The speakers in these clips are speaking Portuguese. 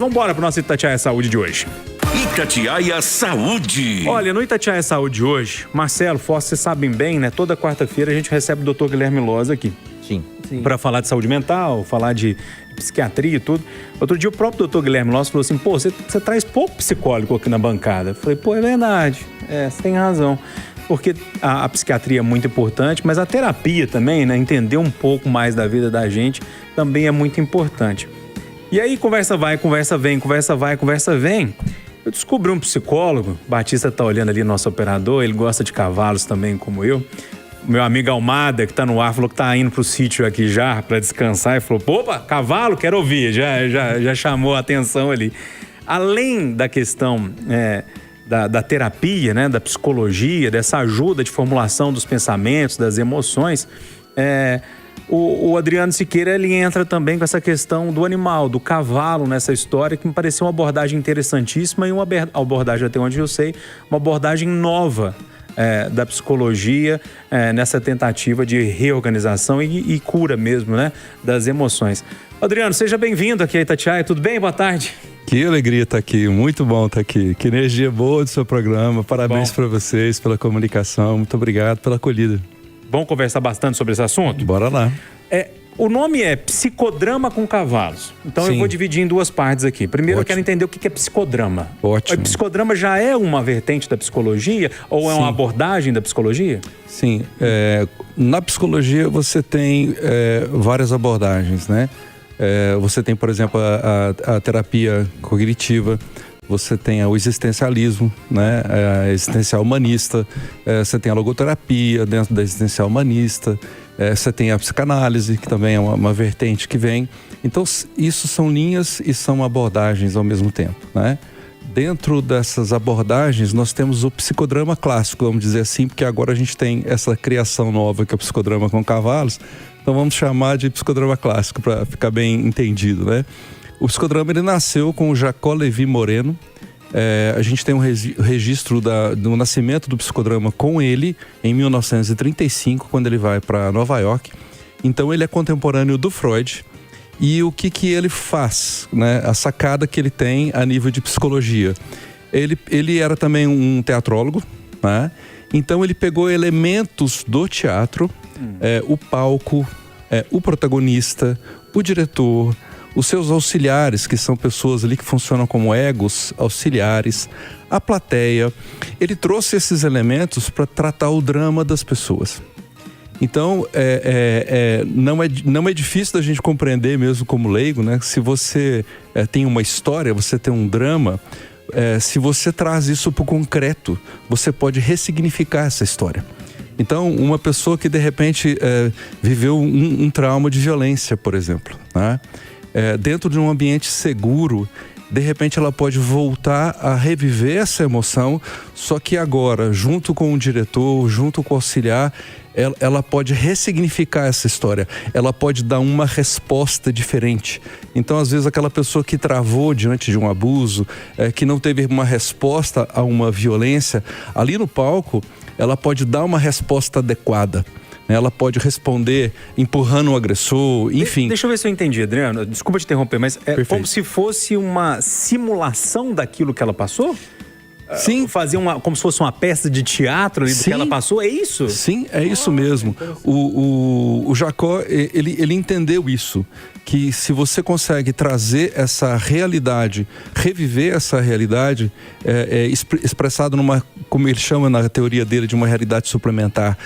Vamos embora para o nosso Itatiaia Saúde de hoje. Itatiaia Saúde. Olha, no Itatiaia Saúde hoje, Marcelo, Força, vocês sabem bem, né? Toda quarta-feira a gente recebe o Dr. Guilherme Loza aqui. Sim. Para falar de saúde mental, falar de psiquiatria e tudo. Outro dia o próprio Dr. Guilherme Loza falou assim, pô, você traz pouco psicólogo aqui na bancada. Eu falei, pô, é verdade, você tem razão. Porque a psiquiatria é muito importante, mas a terapia também, né? Entender um pouco mais da vida da gente também é muito importante. E aí, conversa vai, conversa vem, conversa vai, conversa vem. Eu descobri um psicólogo, Batista tá olhando ali, nosso operador, ele gosta de cavalos também, como eu. Meu amigo Almada, que tá no ar, falou que tá indo pro sítio aqui já pra descansar e falou, opa, cavalo, quero ouvir, já chamou a atenção ali. Além da questão da terapia, né, da psicologia, dessa ajuda de formulação dos pensamentos, das emoções, o Adriano Siqueira, ele entra também com essa questão do animal, do cavalo nessa história, que me pareceu uma abordagem interessantíssima e uma abordagem, até onde eu sei, uma abordagem nova da psicologia nessa tentativa de reorganização e cura mesmo, né, das emoções. Adriano, seja bem-vindo aqui a Itatiaia, tudo bem? Boa tarde. Que alegria estar aqui, muito bom estar aqui. Que energia boa do seu programa, parabéns para vocês pela comunicação, muito obrigado pela acolhida. Vamos conversar bastante sobre esse assunto? Bora lá. O nome é Psicodrama com Cavalos. Então Sim. Eu vou dividir em duas partes aqui. Primeiro, Ótimo. Eu quero entender o que é psicodrama. Ótimo. O psicodrama já é uma vertente da psicologia ou é Sim. uma abordagem da psicologia? Sim. Na psicologia você tem várias abordagens, né? Você tem, por exemplo, a terapia cognitiva. Você tem o existencialismo, né? A existencial humanista, você tem a logoterapia dentro da existencial humanista, você tem a psicanálise, que também é uma vertente que vem. Então, isso são linhas e são abordagens ao mesmo tempo, né? Dentro dessas abordagens, nós temos o psicodrama clássico, vamos dizer assim, porque agora a gente tem essa criação nova que é o psicodrama com cavalos, então vamos chamar de psicodrama clássico para ficar bem entendido, né? O psicodrama ele nasceu com o Jacó Levi Moreno. A gente tem um registro do nascimento do psicodrama com ele em 1935, quando ele vai para Nova York. Então ele é contemporâneo do Freud. E o que ele faz, né? A sacada que ele tem a nível de psicologia. Ele era também um teatrólogo, né? Então ele pegou elementos do teatro, o palco, o protagonista, o diretor, os seus auxiliares, que são pessoas ali que funcionam como egos auxiliares, a plateia. Ele trouxe esses elementos para tratar o drama das pessoas. Então, não é difícil da gente compreender mesmo como leigo, né? Se você tem uma história, você tem um drama, se você traz isso para o concreto, você pode ressignificar essa história. Então, uma pessoa que de repente viveu um trauma de violência, por exemplo, né? Dentro de um ambiente seguro, de repente ela pode voltar a reviver essa emoção, só que agora, junto com o diretor, junto com o auxiliar, ela pode ressignificar essa história, ela pode dar uma resposta diferente. Então, às vezes, aquela pessoa que travou diante de um abuso, que não teve uma resposta a uma violência, ali no palco, ela pode dar uma resposta adequada. Ela pode responder empurrando o agressor, enfim. Deixa eu ver se eu entendi, Adriano. Desculpa te interromper, mas é Perfeito. Como se fosse uma simulação daquilo que ela passou? Sim. Como se fosse uma peça de teatro ali do que ela passou, é isso? Sim, é isso mesmo. O Jacó, ele entendeu isso, que se você consegue trazer essa realidade, reviver essa realidade, expressado como ele chama na teoria dele, de uma realidade suplementar,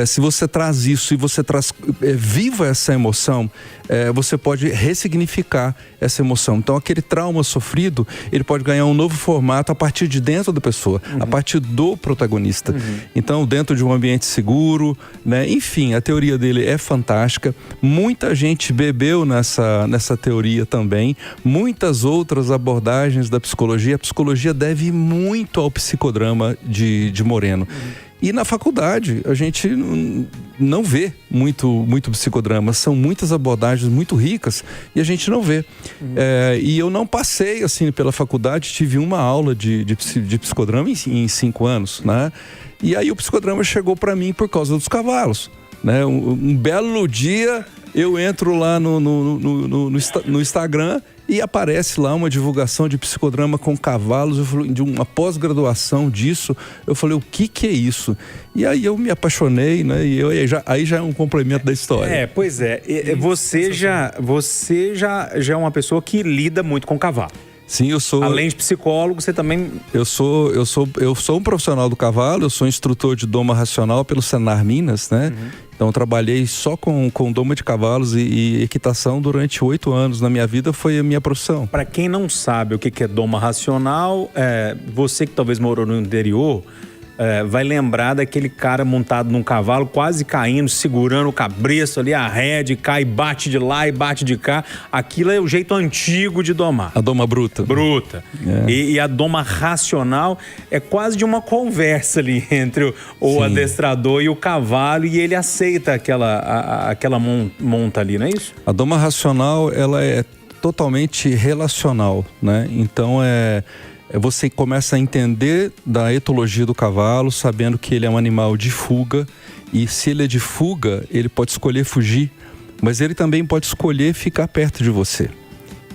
se você traz isso e você traz viva essa emoção, você pode ressignificar essa emoção. Então, aquele trauma sofrido, ele pode ganhar um novo formato a partir de dentro da pessoa, a partir do protagonista. Então, dentro de um ambiente seguro, né? Enfim, a teoria dele é fantástica. Muita gente bebeu nessa teoria também. Muitas outras abordagens da psicologia. A psicologia deve muito ao psicodrama de Moreno. E na faculdade a gente não vê muito psicodrama, são muitas abordagens muito ricas e a gente não vê. E eu não passei assim pela faculdade, tive uma aula de psicodrama em 5 anos, né? E aí o psicodrama chegou para mim por causa dos cavalos, né? Um belo dia eu entro lá no Instagram E aparece lá uma divulgação de psicodrama com cavalos, eu falei, de uma pós-graduação disso. Eu falei, o que é isso? E aí eu me apaixonei, né? E aí já é um complemento da história. Pois é. Você já é uma pessoa que lida muito com cavalo. Sim, eu sou. Além de psicólogo, você também... Eu sou um profissional do cavalo, eu sou instrutor de doma racional pelo Senar Minas, né? Então eu trabalhei só com doma de cavalos e equitação durante 8 anos. Na minha vida foi a minha profissão. Para quem não sabe o que é doma racional, você que talvez morou no interior... vai lembrar daquele cara montado num cavalo, quase caindo, segurando o cabreço ali, a rédea, cai, bate de lá e bate de cá. Aquilo é o jeito antigo de domar. A doma bruta. E a doma racional é quase de uma conversa ali entre o adestrador e o cavalo, e ele aceita aquela monta ali, não é isso? A doma racional, ela é totalmente relacional, né? Então você começa a entender da etologia do cavalo, sabendo que ele é um animal de fuga, e se ele é de fuga, ele pode escolher fugir, mas ele também pode escolher ficar perto de você.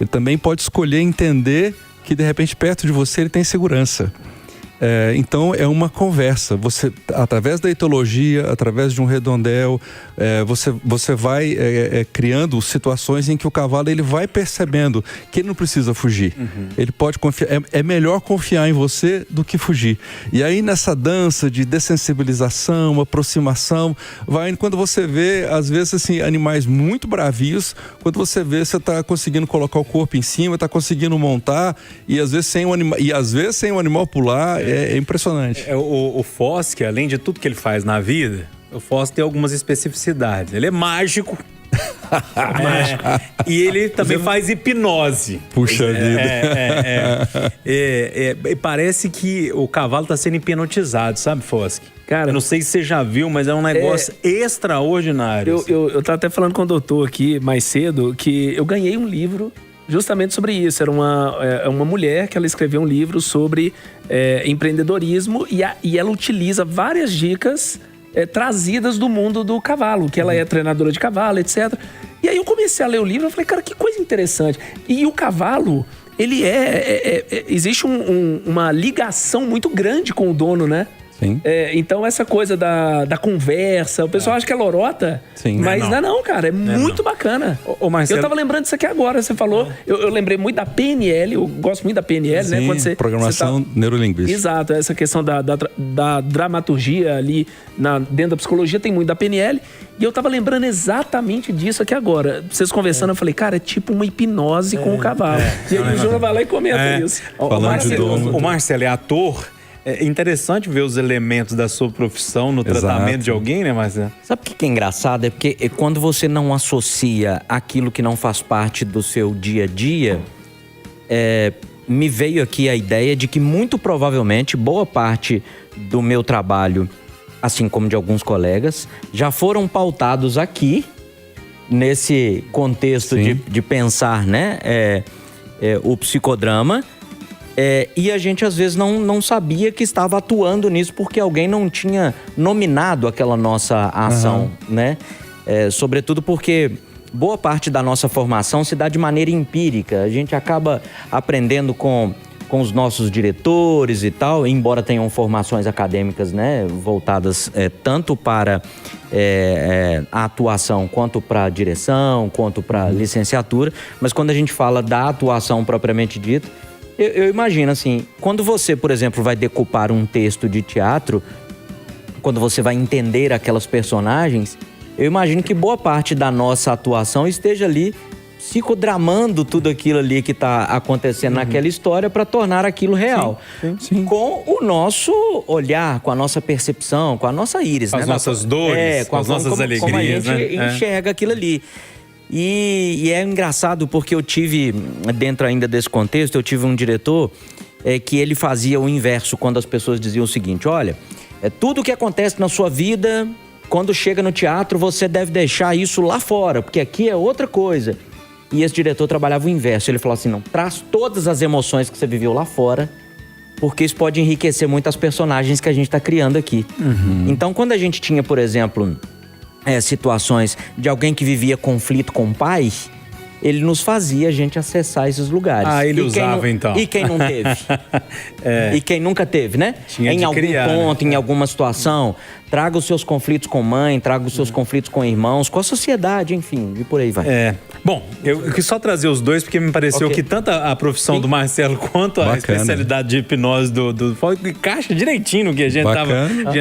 Ele também pode escolher entender que de repente perto de você ele tem segurança. Então é uma conversa. Você, através da etologia, através de um redondel, você vai criando situações em que o cavalo ele vai percebendo que ele não precisa fugir. Ele pode confiar. É melhor confiar em você do que fugir. E aí nessa dança de dessensibilização, aproximação, quando você vê às vezes assim animais muito bravios, quando você vê você está conseguindo colocar o corpo em cima, está conseguindo montar, e às vezes sem o animal pular. É impressionante. O Fosque, além de tudo que ele faz na vida, o Fosque tem algumas especificidades. Ele é mágico. E ele também faz hipnose. Puxa vida. E parece que o cavalo está sendo hipnotizado, sabe, Fosque? Cara, eu não sei se você já viu, mas é um negócio extraordinário. Eu tava até falando com o doutor aqui mais cedo que eu ganhei um livro justamente sobre isso. Era uma mulher que ela escreveu um livro sobre empreendedorismo e ela utiliza várias dicas trazidas do mundo do cavalo, que ela é treinadora de cavalo, etc. E aí eu comecei a ler o livro e falei, cara, que coisa interessante. E o cavalo, ele existe uma ligação muito grande com o dono, né? Sim. Então essa coisa da conversa, o pessoal acha que é lorota, sim, mas não, cara, muito bacana. Ô, Marcelo, eu tava lembrando disso aqui agora, você falou, eu lembrei muito da PNL, eu gosto muito da PNL, sim, né? Quando programação neurolinguística. Exato, essa questão da dramaturgia ali, dentro da psicologia tem muito da PNL, e eu tava lembrando exatamente disso aqui agora. Vocês conversando, eu falei, cara, é tipo uma hipnose com o cavalo. E aí o Júnior vai lá e comenta isso. Falando de dono. O Marcelo é ator. É interessante ver os elementos da sua profissão no tratamento de alguém, né, Marcelo? Sabe o que é engraçado? É porque quando você não associa aquilo que não faz parte do seu dia a dia, me veio aqui a ideia de que muito provavelmente boa parte do meu trabalho, assim como de alguns colegas, já foram pautados aqui, nesse contexto de pensar, né, o psicodrama. E a gente às vezes não sabia que estava atuando nisso porque alguém não tinha nominado aquela nossa ação, né? Sobretudo porque boa parte da nossa formação se dá de maneira empírica. A gente acaba aprendendo com os nossos diretores e tal, embora tenham formações acadêmicas, né, voltadas tanto para a atuação, quanto para a direção, quanto para a licenciatura. Mas quando a gente fala da atuação propriamente dita, eu imagino assim, quando você, por exemplo, vai decupar um texto de teatro, quando você vai entender aquelas personagens, eu imagino que boa parte da nossa atuação esteja ali psicodramando tudo aquilo ali que está acontecendo naquela história para tornar aquilo real. Sim. Com o nosso olhar, com a nossa percepção, com a nossa íris. Com as nossas dores, com as nossas alegrias, como a gente enxerga aquilo ali. E é engraçado porque eu tive, dentro ainda desse contexto, eu tive um diretor que ele fazia o inverso quando as pessoas diziam o seguinte, olha, tudo que acontece na sua vida, quando chega no teatro, você deve deixar isso lá fora, porque aqui é outra coisa. E esse diretor trabalhava o inverso, ele falou assim, não, traz todas as emoções que você viveu lá fora, porque isso pode enriquecer muito as personagens que a gente está criando aqui. Então, quando a gente tinha, por exemplo, situações de alguém que vivia conflito com o pai, ele nos fazia a gente acessar esses lugares. Ah, ele E quem usava não- então. E quem não teve? E quem nunca teve, né? Tinha Em de algum criar, ponto, né? em alguma situação, traga os seus conflitos com mãe, traga os seus conflitos com irmãos, com a sociedade, enfim, e por aí vai. Bom, eu quis só trazer os dois porque me pareceu Ok. que tanto a profissão Sim. do Marcelo quanto a Bacana. especialidade de hipnose do encaixa direitinho no que a gente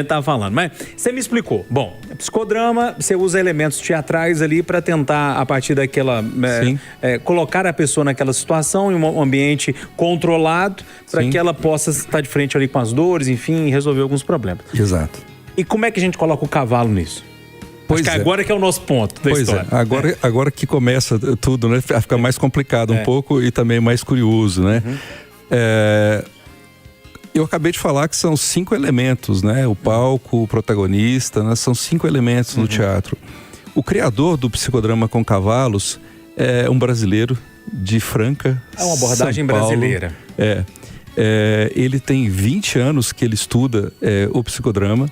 tava falando. Mas você me explicou. Bom, psicodrama, você usa elementos teatrais ali para tentar, a partir daquela... Sim. colocar a pessoa naquela situação em um ambiente controlado para Sim. que ela possa estar de frente ali com as dores, enfim, e resolver alguns problemas. Exato. E como é que a gente coloca o cavalo nisso? Pois Acho que é. agora que é o nosso ponto da Pois história. é, agora que começa tudo, né? Fica mais complicado um pouco e também mais curioso, né? Eu acabei de falar que são 5 elementos, né? O palco, o protagonista, né? São 5 elementos no teatro. O criador do psicodrama com cavalos é um brasileiro de Franca, É uma abordagem São Paulo. brasileira. Ele tem 20 anos que ele estuda o psicodrama.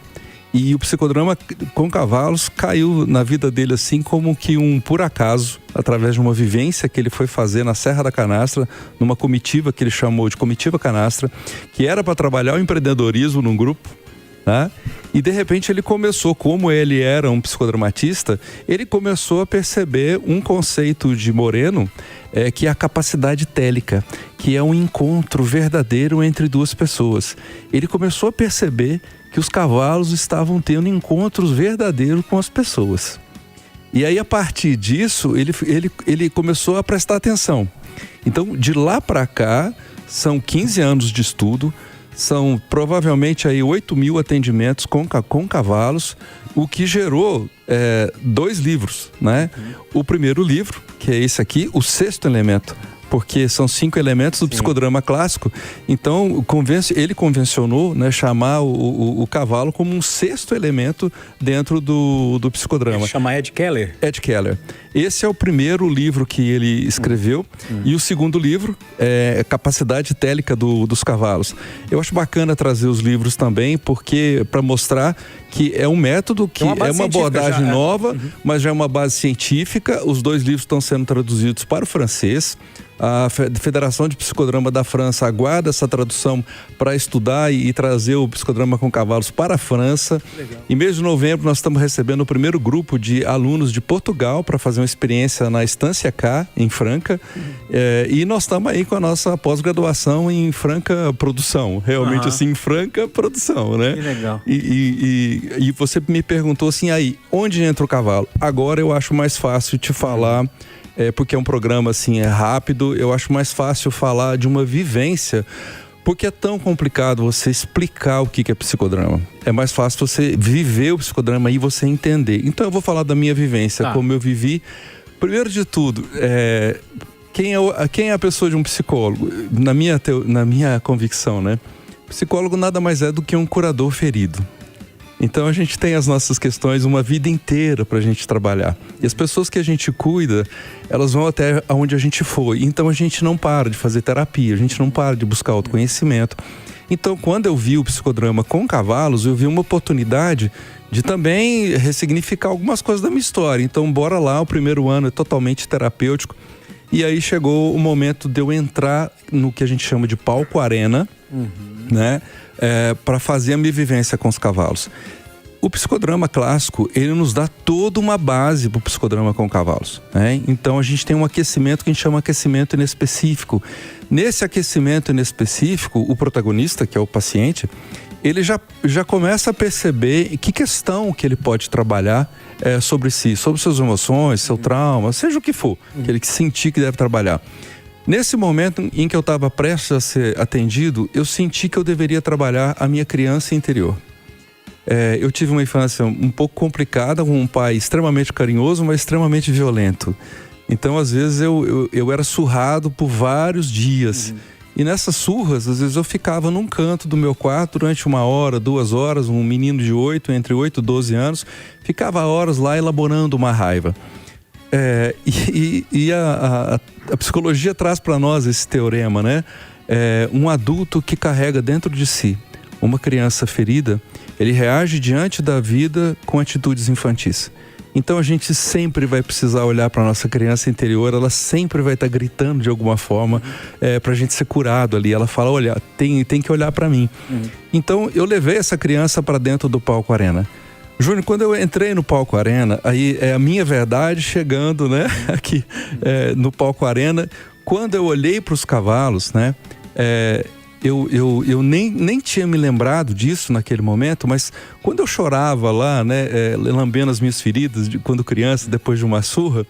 E o psicodrama com cavalos caiu na vida dele assim como que um por acaso, através de uma vivência que ele foi fazer na Serra da Canastra, numa comitiva que ele chamou de Comitiva Canastra, que era para trabalhar o empreendedorismo num grupo, né? E de repente ele começou, como ele era um psicodramatista, ele começou a perceber um conceito de Moreno, que é a capacidade télica, que é um encontro verdadeiro entre duas pessoas. Ele começou a perceber que os cavalos estavam tendo encontros verdadeiros com as pessoas. E aí, a partir disso, ele começou a prestar atenção. Então, de lá para cá, são 15 anos de estudo, são provavelmente aí 8.000 atendimentos com cavalos, o que gerou 2 livros, né? O primeiro livro, que é esse aqui, O Sexto Elemento, porque são 5 elementos do psicodrama clássico. Então, ele convencionou, né, chamar o cavalo como um 6º elemento dentro do psicodrama. Chama Ed Keller. Ed Keller. Esse é o primeiro livro que ele escreveu. E o segundo livro é Capacidade Télica dos Cavalos. Eu acho bacana trazer os livros também, porque para mostrar que é um método que é uma abordagem nova, mas já é uma base científica. Os 2 livros estão sendo traduzidos para o francês. A Federação de Psicodrama da França aguarda essa tradução para estudar e trazer o psicodrama com cavalos para a França. Legal. Em mês de novembro nós estamos recebendo o primeiro grupo de alunos de Portugal para fazer uma experiência na Estância K, em Franca. E nós estamos aí com a nossa pós-graduação em Franca Produção. Realmente assim, em Franca Produção, né? Que legal. E você me perguntou assim, aí, onde entra o cavalo? Agora eu acho mais fácil te falar... porque é um programa assim, rápido, eu acho mais fácil falar de uma vivência, porque é tão complicado você explicar o que é psicodrama. É mais fácil você viver o psicodrama e você entender. Então eu vou falar da minha vivência, como eu vivi. Primeiro de tudo, quem é a pessoa de um psicólogo? Na minha convicção, né? Psicólogo nada mais é do que um curador ferido. Então a gente tem as nossas questões uma vida inteira para a gente trabalhar. E as pessoas que a gente cuida, elas vão até onde a gente foi. Então a gente não para de fazer terapia, a gente não para de buscar autoconhecimento. Então quando eu vi o psicodrama com cavalos, eu vi uma oportunidade de também ressignificar algumas coisas da minha história. Então bora lá, o primeiro ano é totalmente terapêutico. E aí chegou o momento de eu entrar no que a gente chama de palco arena, né? Para fazer a minha vivência com os cavalos. O psicodrama clássico, ele nos dá toda uma base para o psicodrama com cavalos, né? Então a gente tem um aquecimento que a gente chama aquecimento inespecífico. Nesse aquecimento inespecífico, o protagonista, que é o paciente, ele já começa a perceber que questão que ele pode trabalhar sobre si, sobre suas emoções, seu trauma, seja o que for, que ele sentir que deve trabalhar. Nesse momento em que eu estava prestes a ser atendido, eu senti que eu deveria trabalhar a minha criança interior. Eu tive uma infância um pouco complicada, com um pai extremamente carinhoso, mas extremamente violento. Então, às vezes, eu era surrado por vários dias. E nessas surras, às vezes eu ficava num canto do meu quarto durante 1 hora, 2 horas, um menino de entre 8 e 12 anos, ficava horas lá elaborando uma raiva. A psicologia traz para nós esse teorema, né? Um adulto que carrega dentro de si uma criança ferida, ele reage diante da vida com atitudes infantis. Então a gente sempre vai precisar olhar para nossa criança interior, ela sempre vai estar gritando de alguma forma para a gente ser curado ali. Ela fala, olha, tem que olhar para mim. Então eu levei essa criança para dentro do palco Arena. Júnior, quando eu entrei no palco Arena, aí é a minha verdade chegando, né, aqui no palco Arena. Quando eu olhei para os cavalos, né, eu nem tinha me lembrado disso naquele momento, mas quando eu chorava lá, né, lambendo as minhas feridas quando criança, depois de uma surra,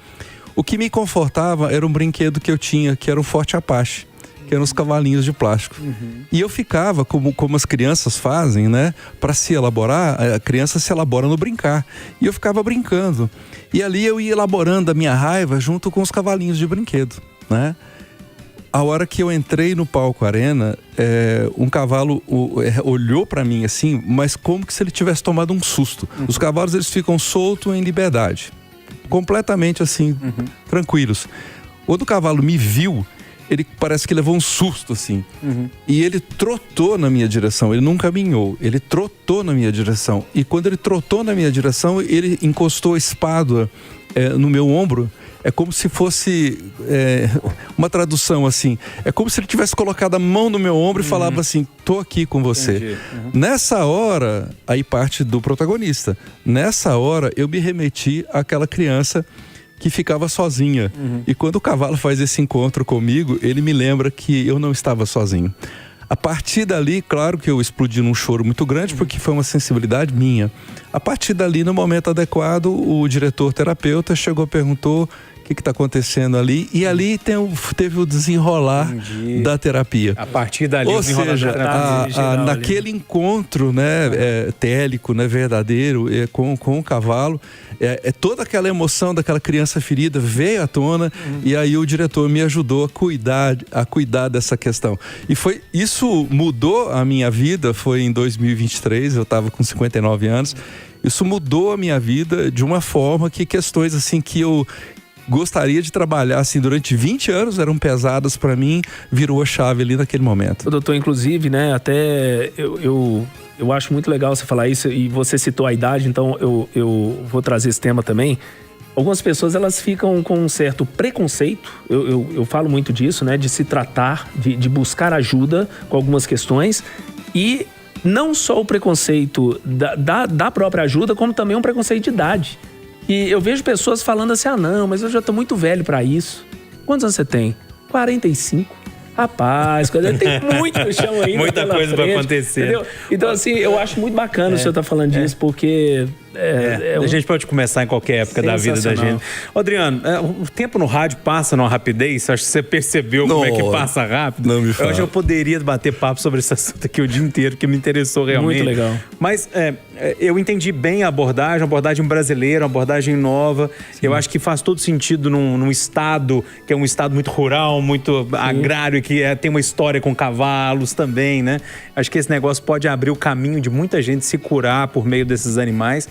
o que me confortava era um brinquedo que eu tinha, que era o Forte Apache, que eram os cavalinhos de plástico. E eu ficava, como as crianças fazem, né? Para se elaborar, a criança se elabora no brincar. E eu ficava brincando. E ali eu ia elaborando a minha raiva junto com os cavalinhos de brinquedo, né? A hora que eu entrei no palco Arena, um cavalo olhou para mim assim, mas como que se ele tivesse tomado um susto. Os cavalos, eles ficam soltos em liberdade. Completamente assim, tranquilos. Quando o cavalo me viu, ele parece que levou um susto, assim. E ele trotou na minha direção, ele não caminhou, ele trotou na minha direção. E quando ele trotou na minha direção, ele encostou a espádua no meu ombro. É como se fosse uma tradução, assim. É como se ele tivesse colocado a mão no meu ombro e falava assim, tô aqui com você. Nessa hora, aí parte do protagonista. Nessa hora, eu me remeti àquela criança que ficava sozinha. E quando o cavalo faz esse encontro comigo, ele me lembra que eu não estava sozinho. A partir dali, claro que eu explodi num choro muito grande, porque foi uma sensibilidade minha. A partir dali, no momento adequado, o diretor terapeuta chegou e perguntou o que está acontecendo ali, e ali teve o desenrolar da terapia. A partir dali, ou seja, naquele encontro, né, télico, né, verdadeiro, com o cavalo, toda aquela emoção daquela criança ferida veio à tona, e aí o diretor me ajudou a cuidar dessa questão. E isso mudou a minha vida, foi em 2023, eu estava com 59 anos, isso mudou a minha vida de uma forma que questões assim que eu gostaria de trabalhar assim durante 20 anos eram pesadas para mim, virou a chave ali naquele momento. Doutor, inclusive, né, até eu acho muito legal você falar isso, e você citou a idade, então eu vou trazer esse tema também. Algumas pessoas, elas ficam com um certo preconceito, eu falo muito disso, né, de se tratar, de buscar ajuda com algumas questões, e não só o preconceito da própria ajuda, como também um preconceito de idade. E eu vejo pessoas falando assim, não, mas eu já tô muito velho pra isso. Quantos anos você tem? 45. Rapaz, tem muito chão ainda. Muita coisa pra acontecer. Entendeu? Então, assim, eu acho muito bacana o senhor tá falando disso, porque... A gente pode começar em qualquer época da vida da gente. Adriano, o tempo no rádio passa numa rapidez. Acho que você percebeu como é que passa rápido. Não me fala. Eu acho que eu poderia bater papo sobre esse assunto aqui o dia inteiro, que me interessou realmente. Muito legal. Mas eu entendi bem a abordagem brasileira, uma abordagem nova. Sim. Eu acho que faz todo sentido num estado que é um estado muito rural, muito agrário, que tem uma história com cavalos também, né? Acho que esse negócio pode abrir o caminho de muita gente se curar por meio desses animais.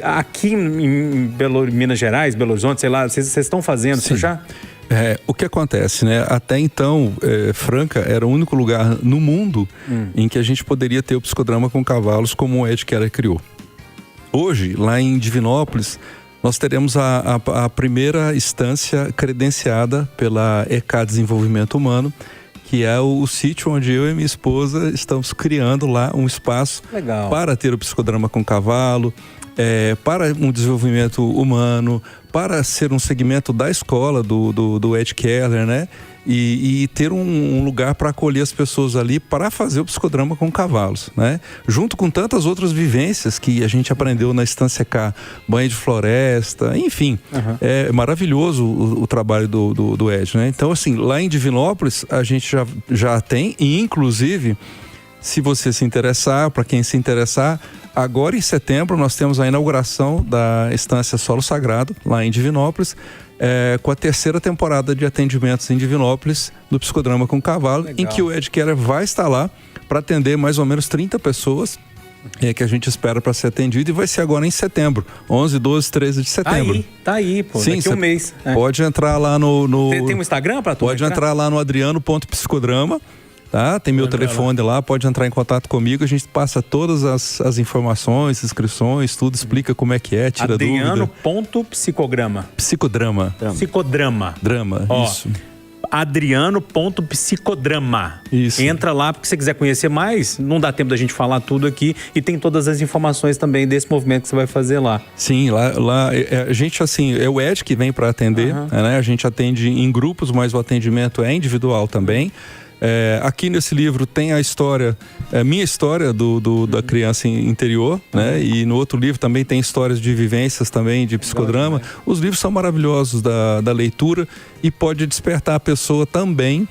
Aqui em Minas Gerais, Belo Horizonte, sei lá, vocês estão fazendo isso já? O que acontece, né? Até então, Franca era o único lugar no mundo em que a gente poderia ter o psicodrama com cavalos como o Ed Keller criou. Hoje, lá em Divinópolis, nós teremos a primeira instância credenciada pela EK Desenvolvimento Humano, que é o sítio onde eu e minha esposa estamos criando lá um espaço para ter o psicodrama com cavalo, para um desenvolvimento humano, para ser um segmento da escola do Ed Keller, né? E ter um lugar para acolher as pessoas ali para fazer o psicodrama com cavalos, né? Junto com tantas outras vivências que a gente aprendeu na Estância K, banho de floresta, enfim. É maravilhoso o trabalho do Ed, né? Então, assim, lá em Divinópolis a gente já tem, e inclusive, se você se interessar, para quem se interessar, agora em setembro nós temos a inauguração da Estância Solo Sagrado, lá em Divinópolis, com a terceira temporada de atendimentos em Divinópolis do psicodrama com cavalo, em que o Ed Keller vai estar lá para atender mais ou menos 30 pessoas que a gente espera para ser atendido, e vai ser agora em setembro, 11, 12, 13 de setembro. Tá aí, pô, sim, daqui um mês. Pode entrar lá no... Tem um Instagram para tu? Pode entrar lá no adriano.psicodrama. tá? Tem meu telefone lá, pode entrar em contato comigo, a gente passa todas as informações, inscrições, tudo, explica como é que é, tira dúvida. Adriano.psicograma. Psicodrama. Psicodrama. Drama, Ó, isso. Adriano.psicodrama. Isso. Entra lá, porque se você quiser conhecer mais, não dá tempo da gente falar tudo aqui. E tem todas as informações também desse movimento que você vai fazer lá. Sim, lá a gente, assim, é o Ed que vem para atender, né? A gente atende em grupos, mas o atendimento é individual também. Aqui nesse livro tem a história, minha história da criança interior, né? E no outro livro também tem histórias de vivências também, de psicodrama. Os livros são maravilhosos da leitura e pode despertar a pessoa também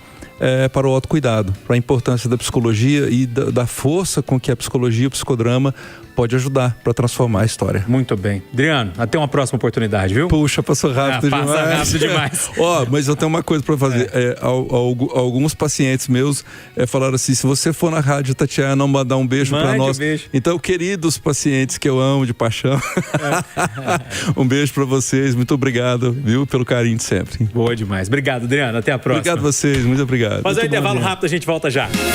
para o autocuidado, para a importância da psicologia e da força com que a psicologia e o psicodrama pode ajudar para transformar a história. Muito bem. Adriano, até uma próxima oportunidade, viu? Puxa, passou rápido demais. Passa rápido demais. Mas eu tenho uma coisa para fazer. Alguns pacientes meus falaram assim, se você for na Rádio Itatiaia não mandar um beijo para nós. Beijo. Então, queridos pacientes que eu amo de paixão, um beijo para vocês. Muito obrigado, viu, pelo carinho de sempre. Boa demais. Obrigado, Adriano. Até a próxima. Obrigado a vocês. Muito obrigado. Fazer um Muito bom, intervalo Adriano. rápido, a gente volta já.